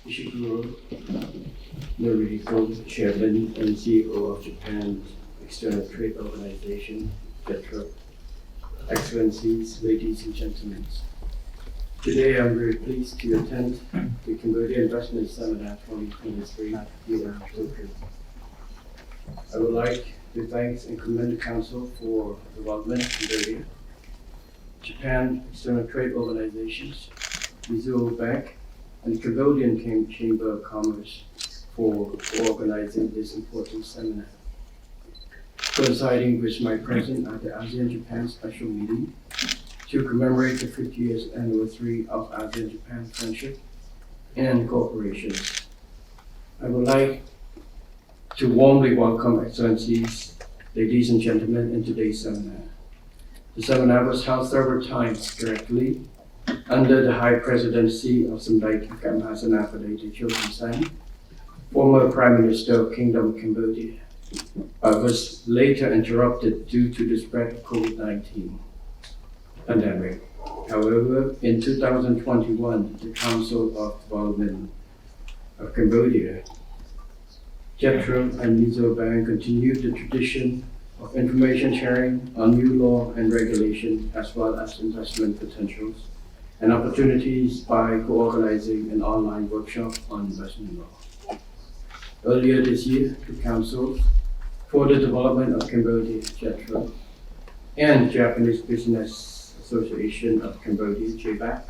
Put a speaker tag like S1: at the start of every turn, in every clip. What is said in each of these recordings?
S1: Ishiguro Noriko, Chairman and CEO of Japan's External Trade Organization, JETRO. Excellencies, ladies and gentlemen. Today I'm very pleased to attend the Cambodia Investment Seminar 2023 here in Tokyo. I would like to thank and commend the Council for Development Cambodia, Japan External Trade Organizations, Mizuho Bank, and the Cambodian Chamber of Commerce for organizing this important seminar. Coinciding with my presence at the ASEAN-Japan special meeting to commemorate the 50th anniversary of ASEAN-Japan friendship and cooperation, I would like to warmly welcome Excellencies, ladies and gentlemen, in today's seminar. The seminar was held several times directly under the High Presidency of Samdech Kamhasanapade Techokumsan, former Prime Minister of Kingdom of Cambodia, but was later interrupted due to the spread of COVID-19 pandemic. However, in 2021, the Council of Development of Cambodia, JETRO and Mizuho Bank continued the tradition of information sharing on new law and regulation, as well as investment potentials and opportunities by co-organizing an online workshop on investment law. Earlier this year, the Council for the Development of Cambodia, JETRO, and Japanese Business Association of Cambodia, JBAC,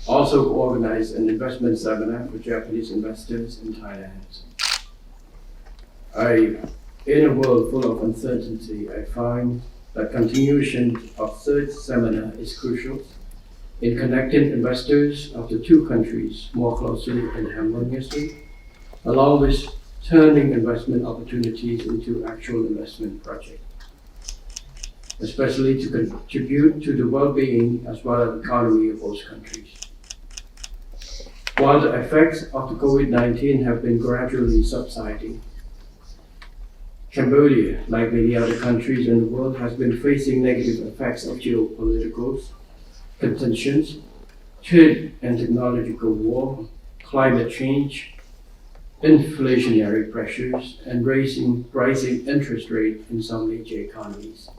S1: also co-organized an investment seminar for Japanese investors in Thailand. In a world full of uncertainty, I find that continuation of such seminar is crucial in connecting investors of the two countries more closely and harmoniously, along with turning investment opportunities into actual investment projects, especially to contribute to the well-being as well as the economy of both countries. While the effects of the COVID-19 have been gradually subsiding, Cambodia, like many other countries in the world, has been facing negative effects of geopolitical contentions, trade and technological war, climate change, inflationary pressures, and rising interest rates in some major economies.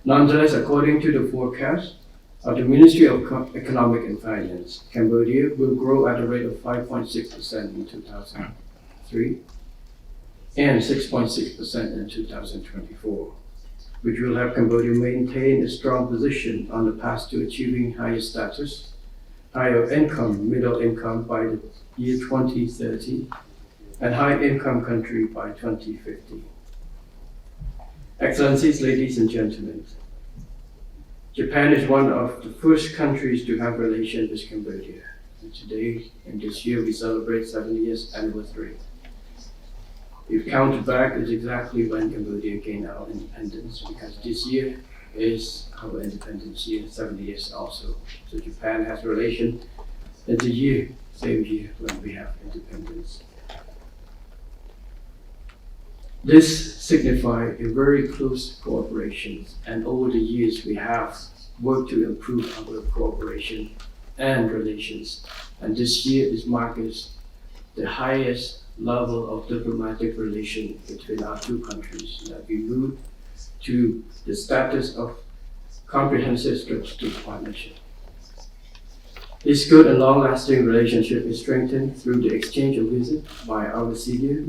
S1: Nonetheless, according to the forecast of the Ministry of Economic and Finance, Cambodia will grow at a rate of 5.6% in 2003 and 6.6% in 2024, which will have Cambodia maintain a strong position on the path to achieving higher status, higher income, middle income by the year 2030, and high income country by 2050. Excellencies, ladies and gentlemen, Japan is one of the first countries to have relations with Cambodia. And today, and this year, we celebrate 70th anniversary. If counted back, it's exactly when Cambodia gained our independence, because this year is our independence year, 70 years also. So Japan has relation in the year, same year when we have independence. This signifies a very close cooperation, and over the years we have worked to improve our cooperation and relations. And this year is marked as the highest level of diplomatic relation between our two countries, that we moved to the status of comprehensive strategic partnership. This good and long-lasting relationship is strengthened through the exchange of visits by our senior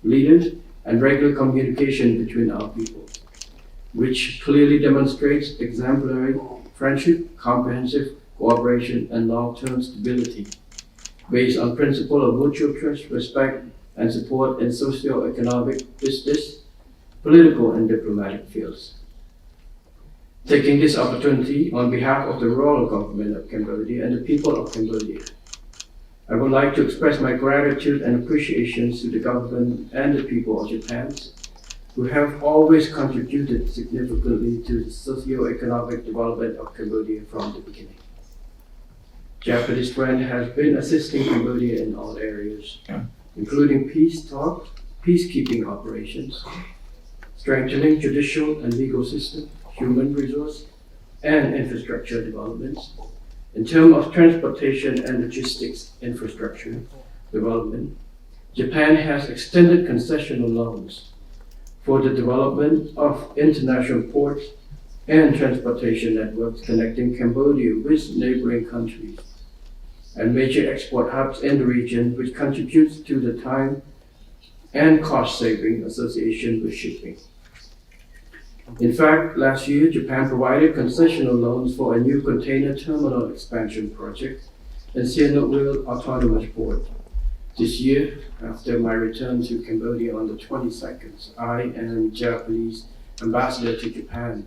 S1: leaders and regular communication between our people, which clearly demonstrates exemplary friendship, comprehensive cooperation, and long-term stability, based on principle of mutual trust, respect, and support in socio-economic, business, political, and diplomatic fields. Taking this opportunity on behalf of the royal government of Cambodia and the people of Cambodia, I would like to express my gratitude and appreciation to the government and the people of Japan, who have always contributed significantly to the socio-economic development of Cambodia from the beginning. Japanese friend has been assisting Cambodia in all areas, including peace talks, peacekeeping operations, strengthening judicial and legal system, human resource, and infrastructure developments, In terms of transportation and logistics infrastructure development, Japan has extended concessional loans for the development of international ports and transportation networks connecting Cambodia with neighboring countries and major export hubs in the region, which contributes to the time and cost saving associated with shipping. In fact, last year, Japan provided concessional loans for a new container terminal expansion project in Sihanoukville Autonomous Port. This year, after my return to Cambodia on the 22nd, I and Japanese ambassador to Japan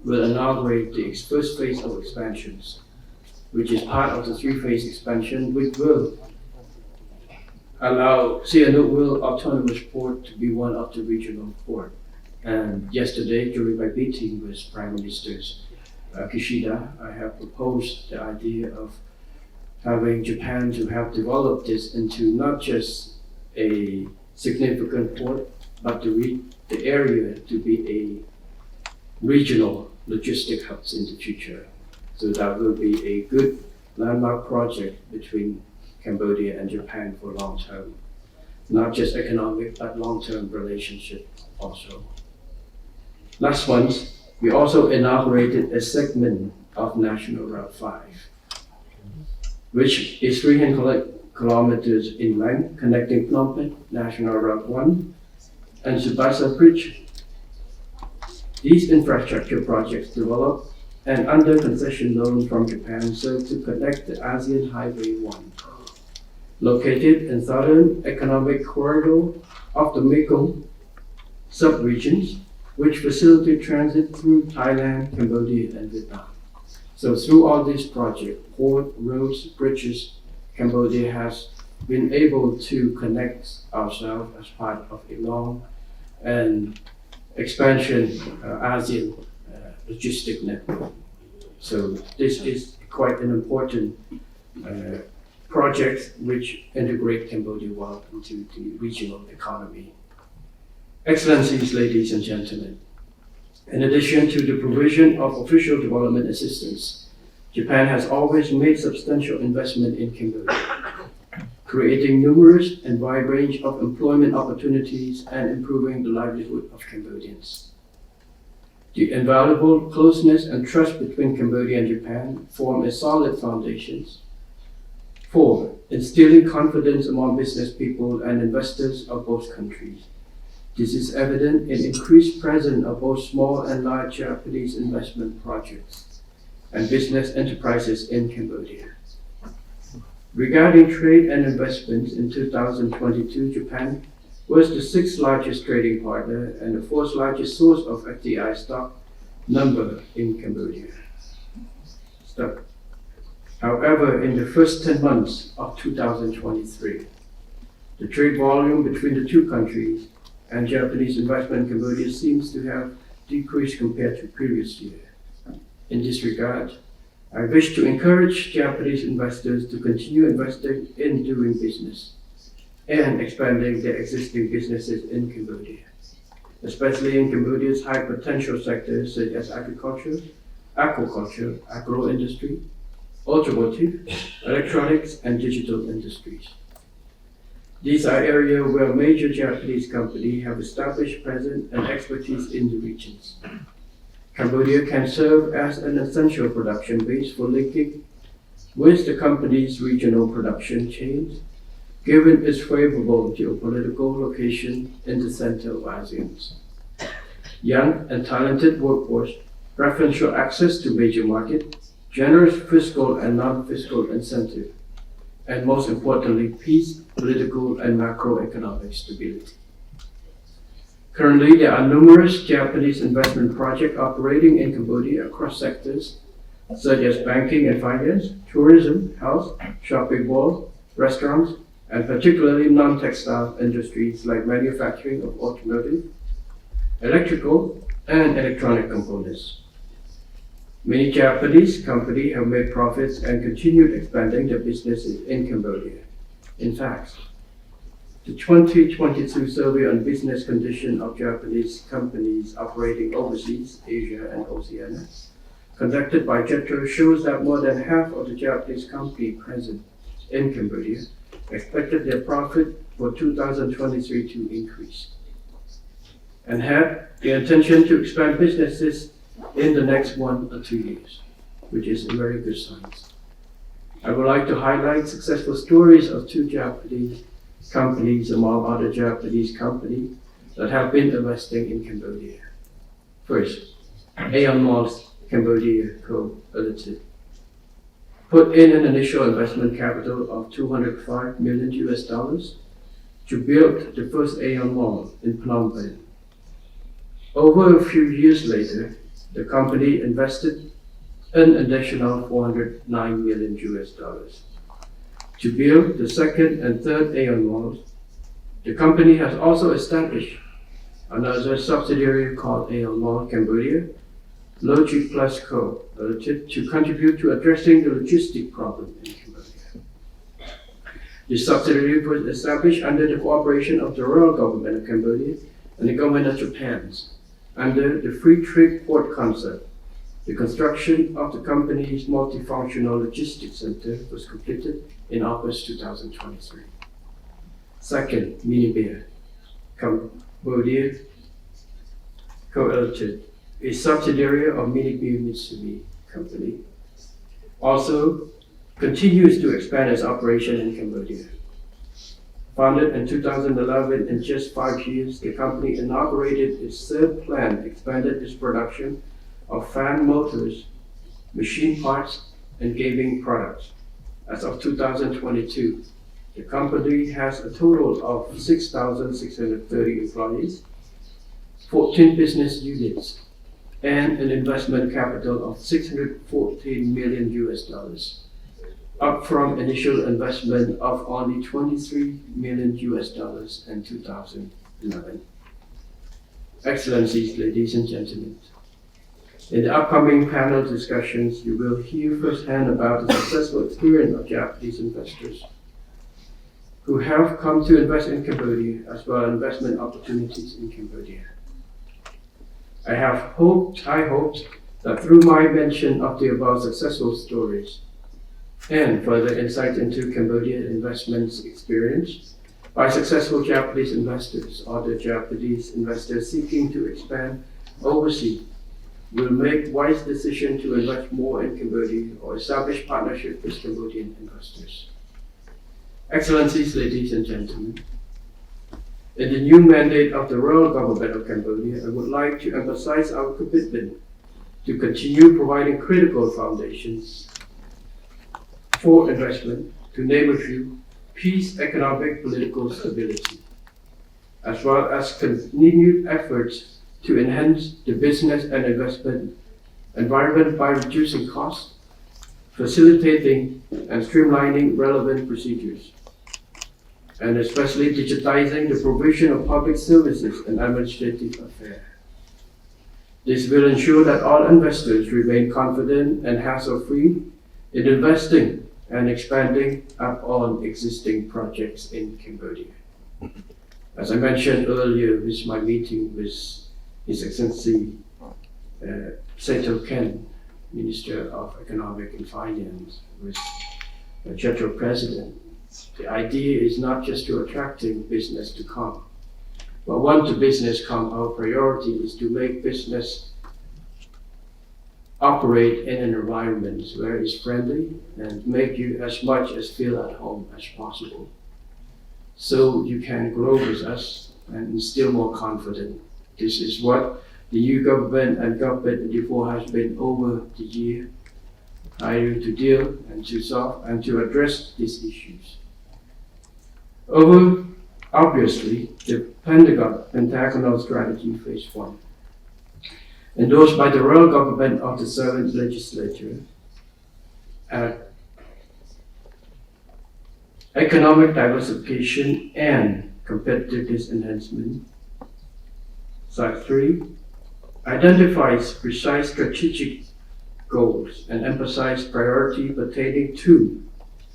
S1: will inaugurate the first phase of expansions, which is part of the three-phase expansion, which will allow Sihanoukville Autonomous Port to be one of the regional ports. And yesterday, during my meeting with Prime Minister Kishida, I have proposed the idea of having Japan to help develop this into not just a significant port, but the area to be a regional logistic hubs in the future. So that will be a good landmark project between Cambodia and Japan for long term, not just economic, but long-term relationship also. Last month, we also inaugurated a segment of National Route 5, which is 300 kilometers in length, connecting Phnom Penh, National Route 1, and Subasa Bridge. These infrastructure projects developed and under concession loan from Japan serve to connect the ASEAN Highway 1, located in Southern Economic Corridor of the Mekong sub-regions, which facilitate transit through Thailand, Cambodia, and Vietnam. So through all these projects, port, roads, bridges, Cambodia has been able to connect ourselves as part of a long and expansion ASEAN logistic network. So this is quite an important project which integrate Cambodia well into the regional economy. Excellencies, ladies and gentlemen, in addition to the provision of official development assistance, Japan has always made substantial investment in Cambodia, creating numerous and wide range of employment opportunities and improving the livelihood of Cambodians. The invaluable closeness and trust between Cambodia and Japan form a solid foundation for instilling confidence among business people and investors of both countries. This is evident in increased presence of both small and large Japanese investment projects and business enterprises in Cambodia. Regarding trade and investments in 2022, Japan was the 6th largest trading partner and the 4th largest source of FDI stock number in Cambodia. However, in the first 10 months of 2023, the trade volume between the two countries and Japanese investment in Cambodia seems to have decreased compared to previous year. In this regard, I wish to encourage Japanese investors to continue investing in doing business and expanding their existing businesses in Cambodia, especially in Cambodia's high potential sectors such as agriculture, aquaculture, agro-industry, automotive, electronics, and digital industries. These are areas where major Japanese companies have established presence and expertise in the regions. Cambodia can serve as an essential production base for linking with the company's regional production chains, given its favorable geopolitical location in the center of ASEAN. Young and talented workforce, preferential access to major markets, generous fiscal and non-fiscal incentive, and most importantly, peace, political, and macroeconomic stability. Currently, there are numerous Japanese investment projects operating in Cambodia across sectors such as banking and finance, tourism, health, shopping malls, restaurants, and particularly non-textile industries like manufacturing of automotive, electrical, and electronic components. Many Japanese companies have made profits and continued expanding their businesses in Cambodia. In fact, the 2022 survey on business condition of Japanese companies operating overseas, Asia and Oceania, conducted by JETRO shows that more than half of the Japanese companies present in Cambodia expected their profit for 2023 to increase and had the intention to expand businesses in the next 1 or 2 years, which is a very good sign. I would like to highlight successful stories of 2 Japanese companies among other Japanese companies that have been investing in Cambodia. First, Aeon Malls Cambodia Co. Limited put in an initial investment capital of $205 million to build the first Aeon Mall in Phnom Penh. Over a few years later, the company invested an additional $409 million to build the second and third Aeon Malls. The company has also established another subsidiary called Aeon Mall Cambodia Logic Plus Co. Limited to contribute to addressing the logistic problem in Cambodia. The subsidiary was established under the cooperation of the Royal Government of Cambodia and the Government of Japan under the Free Trade Port concept. The construction of the company's multifunctional logistics center was completed in August 2023. Second, Mini Beer Cambodia Co. Limited, a subsidiary of Mini Beer Mitsui Company, also continues to expand its operation in Cambodia. Founded in 2011, in just 5 years, the company inaugurated its third plant, expanded its production of fan motors, machine parts, and gaming products. As of 2022, the company has a total of 6,630 employees, 14 business units, and an investment capital of $614 million, up from initial investment of only $23 million in 2011. Excellencies, ladies and gentlemen, in the upcoming panel discussions, you will hear firsthand about the successful experience of Japanese investors who have come to invest in Cambodia, as well as investment opportunities in Cambodia. I hope that through my mention of the above successful stories and further insight into Cambodian investments experience by successful Japanese investors or the Japanese investors seeking to expand overseas will make wise decisions to invest more in Cambodia or establish partnerships with Cambodian investors. Excellencies, ladies and gentlemen, in the new mandate of the Royal Government of Cambodia, I would like to emphasize our commitment to continue providing critical foundations for investment, to name a few: peace, economic, political stability, as well as continued efforts to enhance the business and investment environment by reducing costs, facilitating and streamlining relevant procedures, and especially digitizing the provision of public services and administrative affairs. This will ensure that all investors remain confident and hassle-free in investing and expanding upon existing projects in Cambodia. As I mentioned earlier with my meeting with His Excellency Seto Ken, Minister of Economic and Finance, with the JETRO President, the idea is not just to attracting business to come, but once the business come, our priority is to make business operate in an environment where it's friendly and make you as much as feel at home as possible, so you can grow with us and instill more confidence. This is what the new government and government before has been over the year trying to deal and to solve and to address these issues. Obviously, the Pentagonal Strategy Phase 1, endorsed by the Royal Government of the 7th Legislature, economic diversification and competitiveness enhancement. Side 3 identifies precise strategic goals and emphasizes priority pertaining to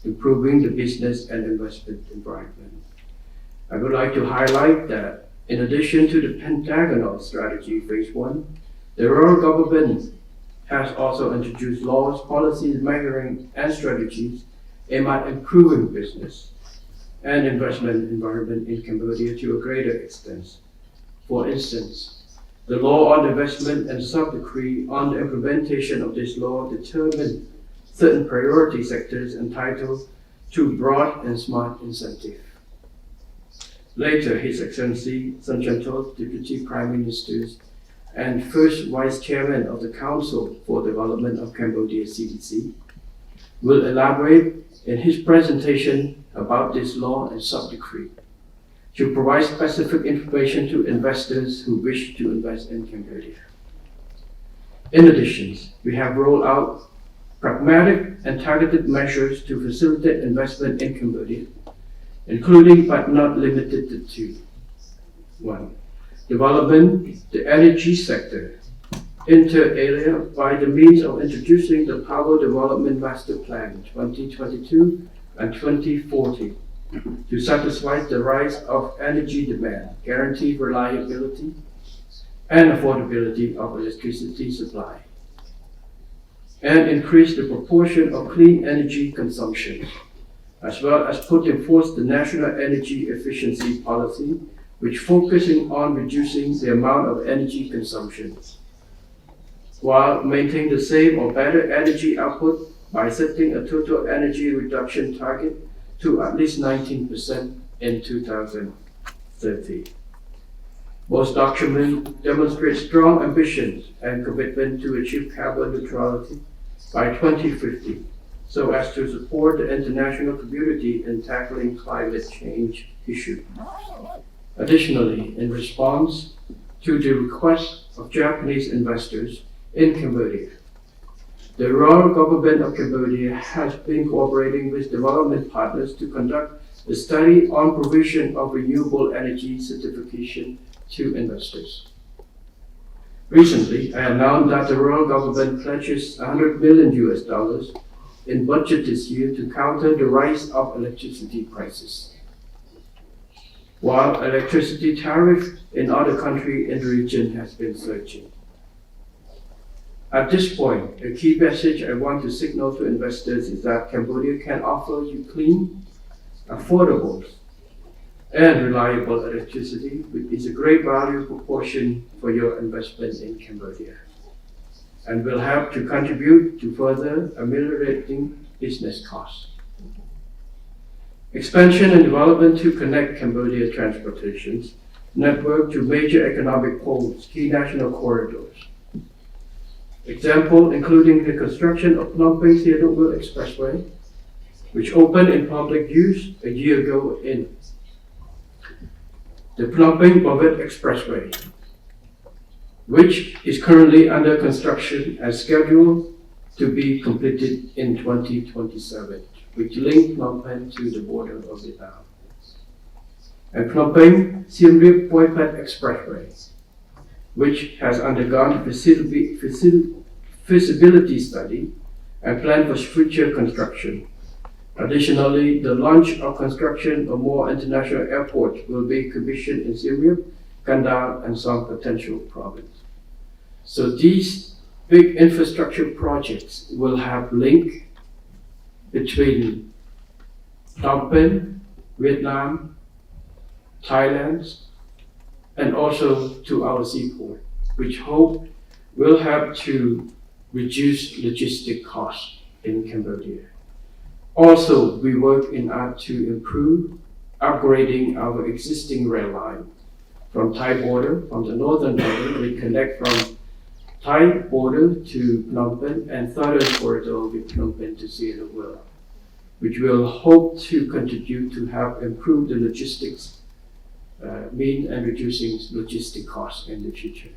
S1: improving the business and investment environment. I would like to highlight that in addition to the Pentagonal Strategy Phase 1, the Royal Government has also introduced laws, policies, measuring, and strategies aimed at improving business and investment environment in Cambodia to a greater extent. For instance, the law on investment and sub-decree on the implementation of this law determine certain priority sectors entitled to broad and smart incentive. Later, His Excellency Sun Chantok, Deputy Prime Minister and first Vice Chairman of the Council for Development of Cambodia CDC, will elaborate in his presentation about this law and sub-decree to provide specific information to investors who wish to invest in Cambodia. In addition, we have rolled out pragmatic and targeted measures to facilitate investment in Cambodia, including but not limited to 1. Development the energy sector, inter alia by the means of introducing the Power Development Master Plan 2022 and 2040 to satisfy the rise of energy demand, guarantee reliability and affordability of electricity supply, and increase the proportion of clean energy consumption, as well as put in force the National Energy Efficiency Policy, which focusing on reducing the amount of energy consumption, while maintaining the same or better energy output by setting a total energy reduction target to at least 19% in 2030. Both documents demonstrate strong ambitions and commitment to achieve carbon neutrality by 2050, so as to support the international community in tackling climate change issues. Additionally, in response to the request of Japanese investors in Cambodia, the Royal Government of Cambodia has been cooperating with development partners to conduct a study on provision of renewable energy certification to investors. Recently, I announced that the Royal Government pledges $100 million in budget this year to counter the rise of electricity prices. While electricity tariff in other countries in the region has been surging. At this point, a key message I want to signal to investors is that Cambodia can offer you clean, affordable, and reliable electricity, which is a great value proportion for your investment in Cambodia, and will help to contribute to further ameliorating business costs. Expansion and development to connect Cambodia transportation network to major economic poles, key national corridors. Example including the construction of Phnom Penh Sihanoukville Expressway, which opened in public use a year ago in the Phnom Penh Bawit Expressway, which is currently under construction and scheduled to be completed in 2027, which links Phnom Penh to the border of Vietnam. And Phnom Penh Siem Reap Poi Phet Expressway, which has undergone feasibility study and plan for future construction. Additionally, the launch of construction of more international airports will be commissioned in Siem Reap, Kandal, and some potential province. So these big infrastructure projects will have link between Phnom Penh, Vietnam, Thailand, and also to our seaport, which hope will help to reduce logistic costs in Cambodia. Also, we work in art to improve upgrading our existing rail line from Thai border, from the northern border, we connect from Thai border to Phnom Penh and southern corridor with Phnom Penh to Sihanoukville, which will hope to contribute to help improve the logistics mean and reducing logistic costs in the future.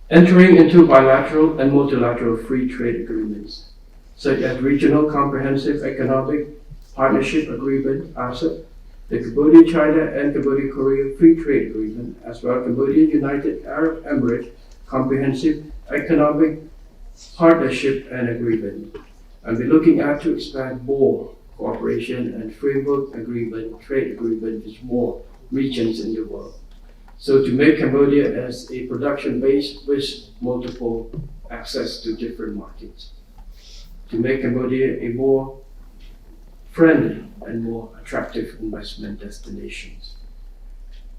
S1: Entering into bilateral and multilateral free trade agreements, such as Regional Comprehensive Economic Partnership Agreement, RCEP, the Cambodia-China and Cambodia-Korea Free Trade Agreement, as well as Cambodia-United Arab Emirates Comprehensive Economic Partnership and Agreement. And we're looking at to expand more cooperation and framework agreement, trade agreement with more regions in the world. So to make Cambodia as a production base with multiple access to different markets. To make Cambodia a more friendly and more attractive investment destinations.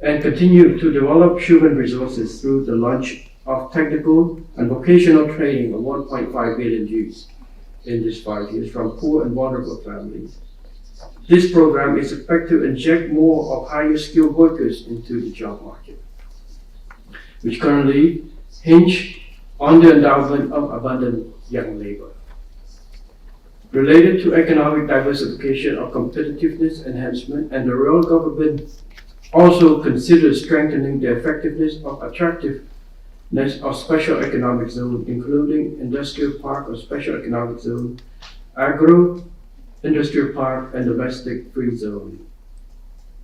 S1: And continue to develop human resources through the launch of technical and vocational training of 1.5 billion youths in these 5 years from poor and vulnerable families. This program is expected to inject more of higher skilled workers into the job market, which currently hinge on the endowment of abundant young labor. Related to economic diversification or competitiveness enhancement, and the royal government also considers strengthening the effectiveness of attractiveness of special economic zone, including industrial park or special economic zone, agro-industrial park, and domestic free zone.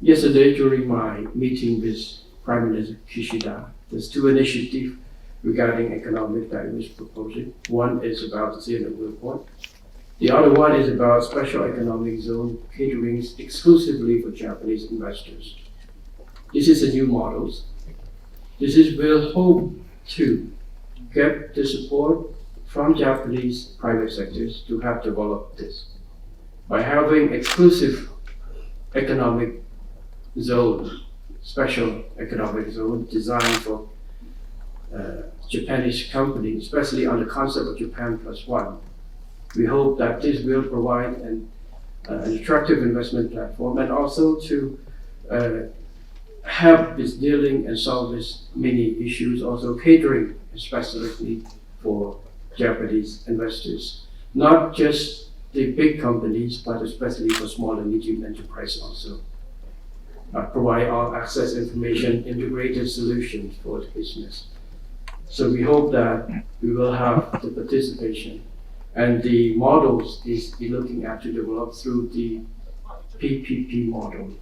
S1: Yesterday, during my meeting with Prime Minister Kishida, there's 2 initiatives regarding economic diversity proposal. One is about the Zero Report. The other one is about special economic zone catering exclusively for Japanese investors. This is a new model. Will hope to get the support from Japanese private sectors to have developed this. By having exclusive economic zone, special economic zone designed for Japanese companies, especially on the concept of Japan Plus One. We hope that this will provide an attractive investment platform and also to help with dealing and solve this many issues, also catering especially for Japanese investors, not just the big companies, but especially for small and medium enterprise also. Provide all access information, integrated solutions for the business. So we hope that we will have the participation and the models is be looking at to develop through the PPP model.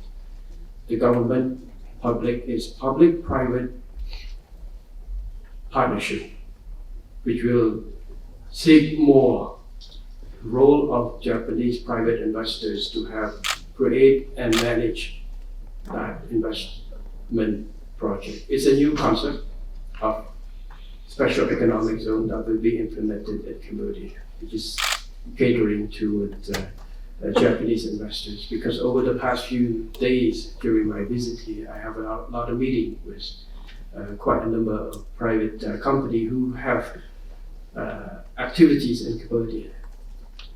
S1: The government public is public-private partnership, which will seek more role of Japanese private investors to have create and manage that investment project. It's a new concept of special economic zone that will be implemented at Cambodia, which is catering to Japanese investors. Because over the past few days during my visit here, I have a lot of meetings with quite a number of private companies who have activities in Cambodia.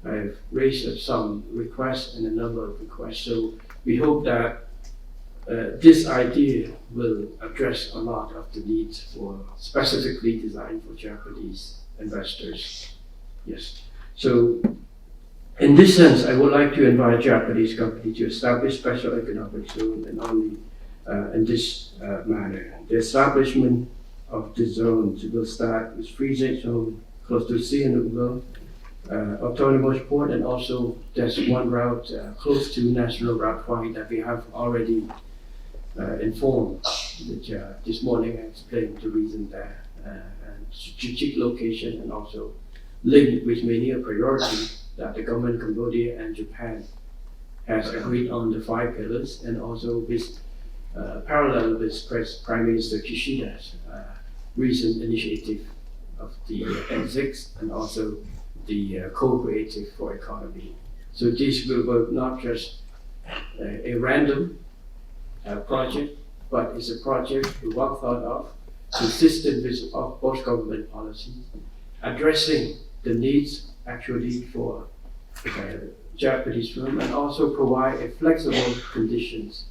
S1: I've raised some requests and a number of requests, so we hope that this idea will address a lot of the needs for specifically designed for Japanese investors. Yes. So in this sense, I would like to invite Japanese companies to establish special economic zone and only in this manner. The establishment of the zones will start with free zone close to sea and Ugo, autonomous port, and also there's one route close to National Route 5 that we have already informed, which this morning I explained the reason there, and strategic location, and also linked with many a priority that the government of Cambodia and Japan has agreed on the 5 pillars, and also with parallel with Prime Minister Kishida's recent initiative of the N6 and also the co-creative for economy. So this will work not just a random project, but it's a project well thought of, consistent with both government policies, addressing the needs actually for Japanese firm, and also provide a flexible conditions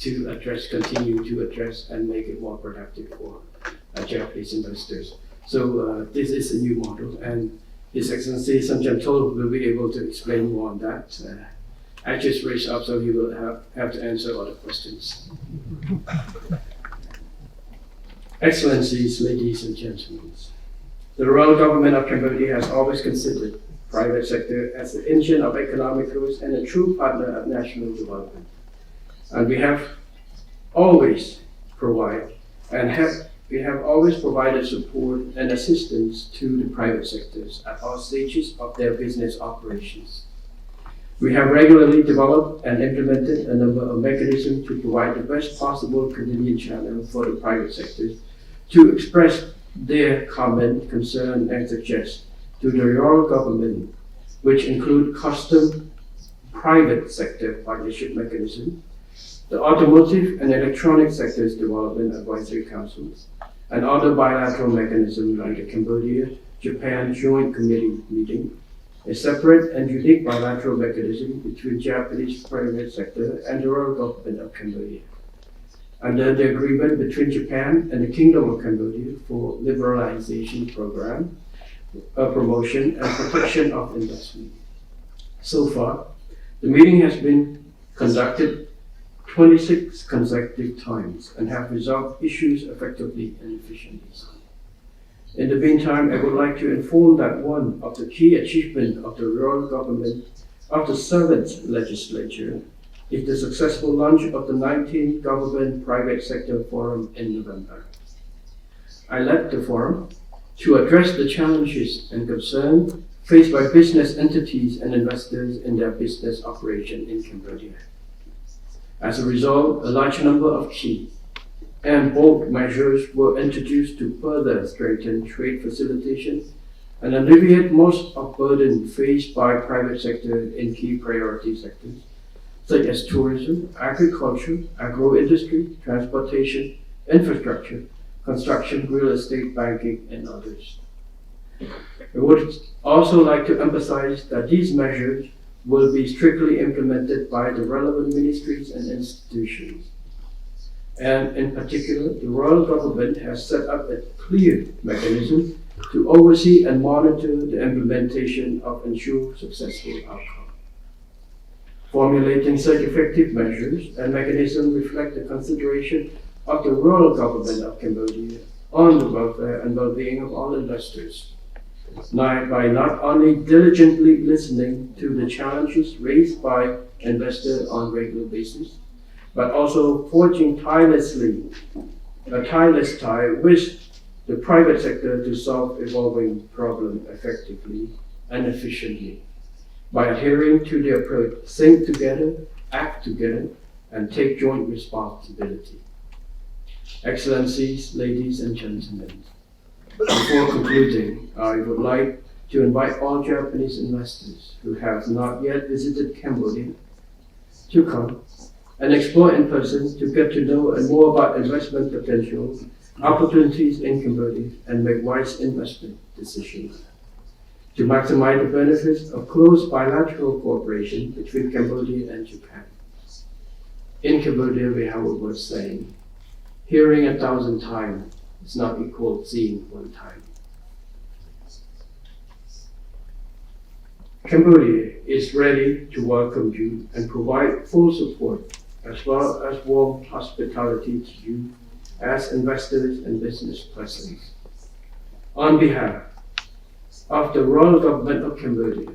S1: to address, continue to address, and make it more productive for Japanese investors. So this is a new model, and His Excellency Samcham Tol will be able to explain more on that. I just raised up, so he will have to answer all the questions. Excellencies, ladies and gentlemen, the royal government of Cambodia has always considered private sector as the engine of economic growth and a true partner of national development. And we have always provided support and assistance to the private sectors at all stages of their business operations. We have regularly developed and implemented a number of mechanisms to provide the best possible convenient channel for the private sectors to express their comment, concern, and suggest to the royal government, which include custom private sector partnership mechanism, the automotive and electronic sectors development advisory councils, and other bilateral mechanisms like the Cambodia-Japan Joint Committee meeting, a separate and unique bilateral mechanism between Japanese private sector and the royal government of Cambodia, under the agreement between Japan and the Kingdom of Cambodia for liberalization program, promotion and protection of investment. So far, the meeting has been conducted 26 consecutive times and have resolved issues effectively and efficiently. In the meantime, I would like to inform that one of the key achievements of the royal government of the 7th legislature is the successful launch of the 19th Government Private Sector Forum in November. I led the forum to address the challenges and concerns faced by business entities and investors in their business operation in Cambodia. As a result, a large number of key and bold measures were introduced to further strengthen trade facilitation and alleviate most of burden faced by private sector in key priority sectors, such as tourism, agriculture, agro-industry, transportation, infrastructure, construction, real estate, banking, and others. I would also like to emphasize that these measures will be strictly implemented by the relevant ministries and institutions. And in particular, the royal government has set up a clear mechanism to oversee and monitor the implementation of ensure successful outcome. Formulating such effective measures and mechanisms reflect the consideration of the royal government of Cambodia on the welfare and well-being of all investors, by not only diligently listening to the challenges raised by investors on a regular basis, but also forging tireless tie with the private sector to solve evolving problems effectively and efficiently by adhering to the approach think together, act together, and take joint responsibility. Excellencies, ladies and gentlemen, before concluding, I would like to invite all Japanese investors who have not yet visited Cambodia to come and explore in person to get to know and more about investment potential, opportunities in Cambodia, and make wise investment decisions. To maximize the benefits of close bilateral cooperation between Cambodia and Japan. In Cambodia, we have a word saying, hearing 1,000 times is not equal to seeing one time. Cambodia is ready to welcome you and provide full support as well as warm hospitality to you as investors and business persons. On behalf of the royal government of Cambodia,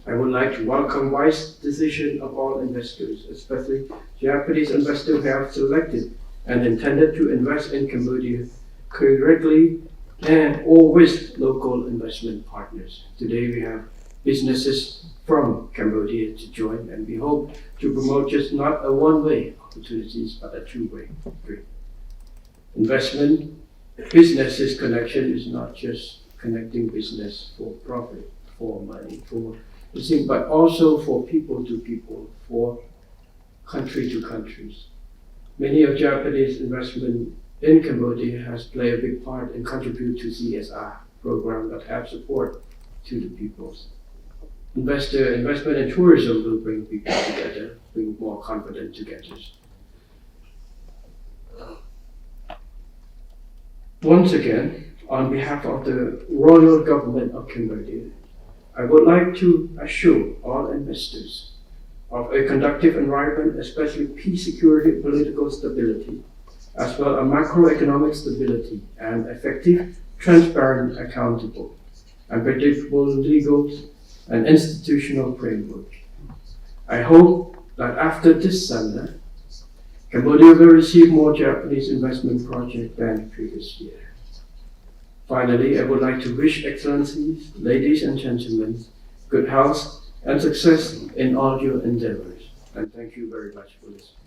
S1: I would like to welcome wise decision of all investors, especially Japanese investors who have selected and intended to invest in Cambodia correctly and or with local investment partners. Today we have businesses from Cambodia to join, and we hope to promote just not a one-way opportunities, but a two-way street. Investment, businesses connection is not just connecting business for profit, for money, but also for people to people, for country to countries. Many of Japanese investment in Cambodia has played a big part and contribute to CSR program that have support to the peoples. Investment and tourism will bring people together, bring more confidence together. Once again, on behalf of the royal government of Cambodia, I would like to assure all investors of a conducive environment, especially peace, security, political stability, as well as macroeconomic stability and effective, transparent, accountable, and predictable legal and institutional framework. I hope that after this summer, Cambodia will receive more Japanese investment projects than previous year. Finally, I would like to wish Excellencies, ladies and gentlemen, good health and success in all your endeavors. And thank you very much for listening.